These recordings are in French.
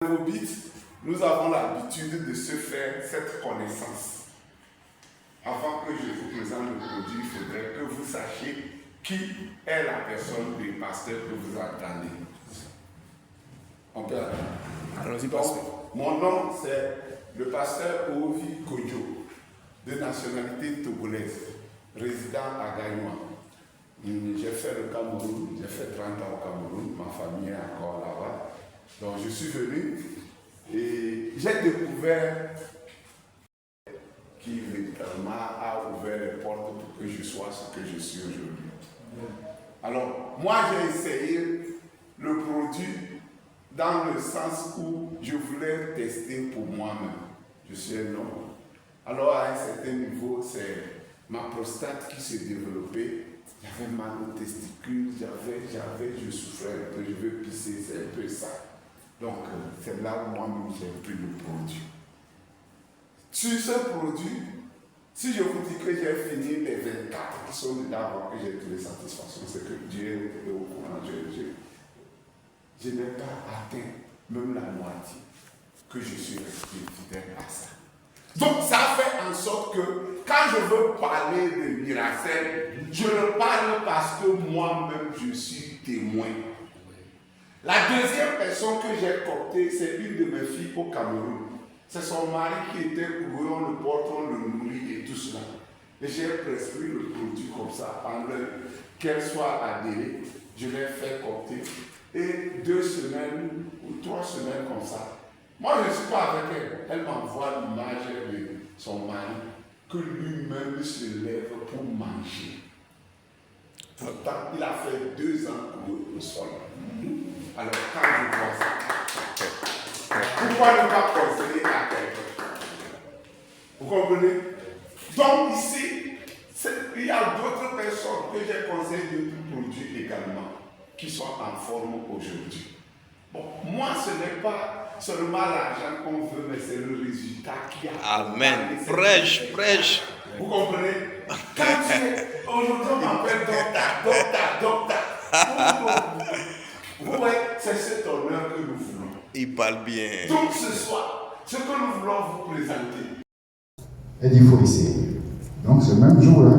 Néobit, nous avons l'habitude de se faire cette connaissance. Avant que je vous présente le produit, il faudrait que vous sachiez qui est la personne du pasteur que vous attendez. On peut attendre. Allons-y, pasteur. Mon nom, c'est le pasteur Ovi Kodjo, de nationalité togolaise, résident à Gaïma. J'ai fait le Cameroun, j'ai fait 30 ans au Cameroun, ma famille est encore là-bas. Donc je suis venu et j'ai découvert qui véritablement a ouvert les portes pour que je sois ce que je suis aujourd'hui. Alors, moi j'ai essayé le produit dans le sens où je voulais tester pour moi-même. Je suis un homme. Alors à un certain niveau, c'est ma prostate qui s'est développée. J'avais mal aux testicules, je souffrais un peu, je veux pisser, c'est un peu ça. Donc c'est là où moi-même j'ai pris le produit. Sur ce produit, si je vous dis que j'ai fini les 24 qui sont dedans avant que j'ai trouvé satisfaction, c'est que Dieu est au courant. Je n'ai pas atteint même la moitié que je suis resté fidèle à ça. Donc ça fait en sorte que quand je veux parler de Miracel, je le parle parce que moi-même je suis témoin. La deuxième personne que j'ai coptée, c'est une de mes filles au Cameroun. C'est son mari qui était couru, on le porte, on le nourrit et tout cela. Et j'ai prescrit le produit comme ça, pendant qu'elle soit adhérée, je l'ai fait copter. Et 2 semaines ou 3 semaines comme ça. Moi, je ne suis pas avec elle. Elle m'envoie l'image de son mari que lui-même se lève pour manger. Pourtant, il a fait 2 ans au sol. Alors, quand je vois ça, pourquoi ne pas conseiller à quelqu'un? Vous comprenez? Donc, ici, il y a d'autres personnes que j'ai conseillé de produits également qui sont en forme aujourd'hui. Bon, moi, ce n'est pas seulement l'argent qu'on veut, mais c'est le résultat qui a. Amen. Prêche, prêche. Vous comprenez? Quand aujourd'hui, on m'appelle docteur. Vous voyez, c'est cet honneur que nous voulons. Il parle bien. Donc, ce soir, ce que nous voulons vous présenter. Elle dit, il faut essayer. Donc, ce même jour-là,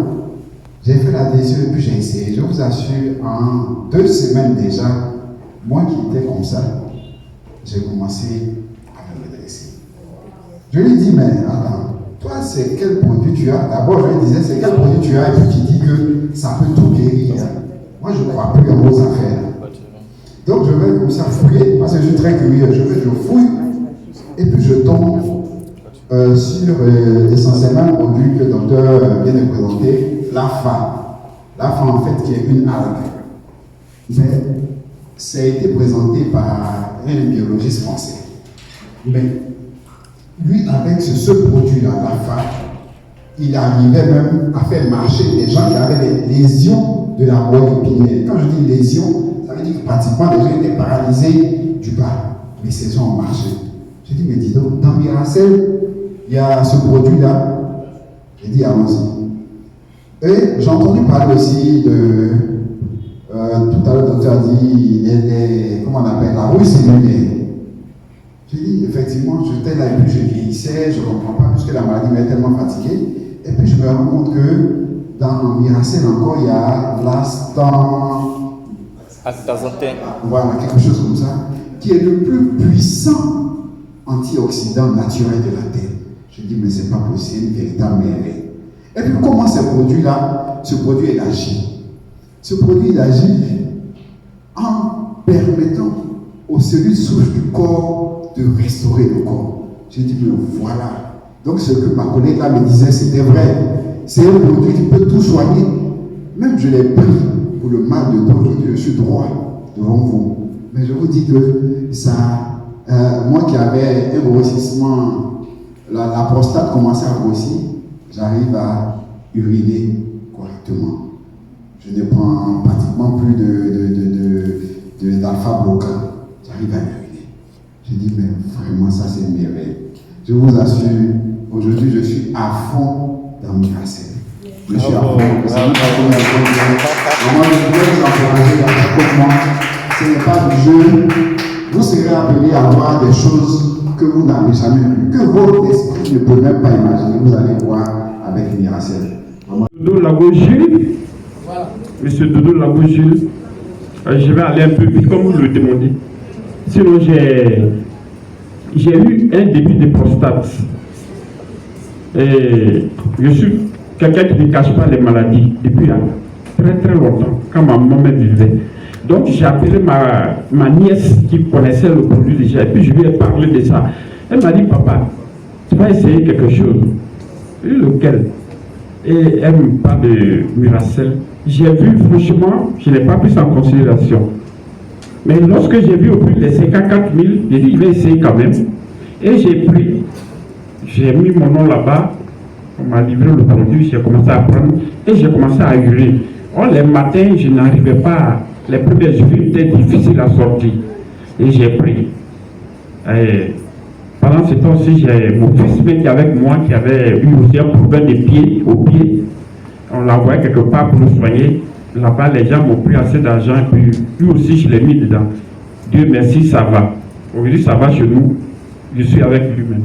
j'ai fait l'adhésion et puis j'ai essayé. Je vous assure, en 2 semaines déjà, moi qui étais comme ça, j'ai commencé à me redresser. Je lui dis, mais attends, toi, c'est quel produit tu as? D'abord, je lui disais, c'est quel produit tu as? Et puis tu dis que ça peut tout guérir. Moi, je ne crois plus en vos affaires. Donc, je vais comme ça fouiller, parce que je suis très curieux. Je fouille, et puis je tombe sur essentiellement un produit que le docteur vient de présenter, l'AFA. L'AFA, en fait, qui est une algue. Mais ça a été présenté par un biologiste français. Mais lui, avec ce produit-là, l'AFA, il arrivait même à faire marcher des gens qui avaient des lésions de la moelle épinière. Quand je dis lésions, ça veut dire que pratiquement les gens étaient paralysés du bas. Mais ces gens ont marché. J'ai dit, mais dis donc, dans Miracel, il y a ce produit-là. J'ai dit, allons-y. Et j'ai entendu parler aussi de. Tout à l'heure, le docteur a dit, comment on appelle, la rouille cellulaire. J'ai dit, effectivement, j'étais là et puis je vieillissais, je ne comprends pas, puisque la maladie m'avait tellement fatigué. Et puis je me rends compte que dans Miracel encore, il y a Astaxanthin. Voilà, quelque chose comme ça, qui est le plus puissant antioxydant naturel de la Terre. Je dis, mais c'est pas possible, une véritable merveille. Et puis comment ce produit-là, ce produit est agit? Ce produit agit en permettant aux cellules souches du corps de restaurer le corps. J'ai dit, mais voilà. Donc ce que ma collègue là me disait, c'était vrai. C'est un produit qui peut tout soigner. Même je l'ai pris pour le mal de dos, je suis droit devant vous. Mais je vous dis que ça, moi qui avais un grossissement, la prostate commençait à grossir, j'arrive à uriner correctement. Je ne prends pratiquement plus d'alpha bloquant. J'arrive à uriner. Je dis, mais vraiment, ça c'est une merveille. Je vous assure, aujourd'hui, je suis à fond dans Miracel. Je suis à fond. Vraiment, je voulais vous encourager dans ce moment. Ce n'est pas du jeu. vous serez appelés à voir des choses que vous n'avez jamais vues, que votre esprit ne peut même pas imaginer. Vous allez voir avec Miracel. Dodo Lago-Gilles, Monsieur Dodo Lago-Gilles, je vais aller un peu vite comme vous le demandez. Sinon, j'ai eu un début de prostate. Et je suis quelqu'un qui ne cache pas les maladies depuis très très longtemps, quand ma maman me vivait. Donc j'ai appelé ma nièce qui connaissait le produit déjà, et puis je lui ai parlé de ça. Elle m'a dit, papa, tu vas essayer quelque chose. Et lequel? Et elle me parle de Miracel. J'ai vu, franchement, je n'ai pas pris ça en considération. Mais lorsque j'ai vu au prix des 54 000, j'ai dit, il va essayer quand même. Et j'ai pris, j'ai mis mon nom là-bas, on m'a livré le produit, j'ai commencé à prendre et j'ai commencé à hurler. Oh, les matins, je n'arrivais pas, les premières journées étaient difficiles à sortir. Et j'ai pris. Et pendant ce temps aussi, j'ai mon fils qui est avec moi, qui avait eu aussi un problème de pied, au pied. On l'a envoyé quelque part pour le soigner. Là-bas, les gens m'ont pris assez d'argent et puis lui aussi, je l'ai mis dedans. Dieu merci, ça va. Aujourd'hui, ça va chez nous. Je suis avec lui-même.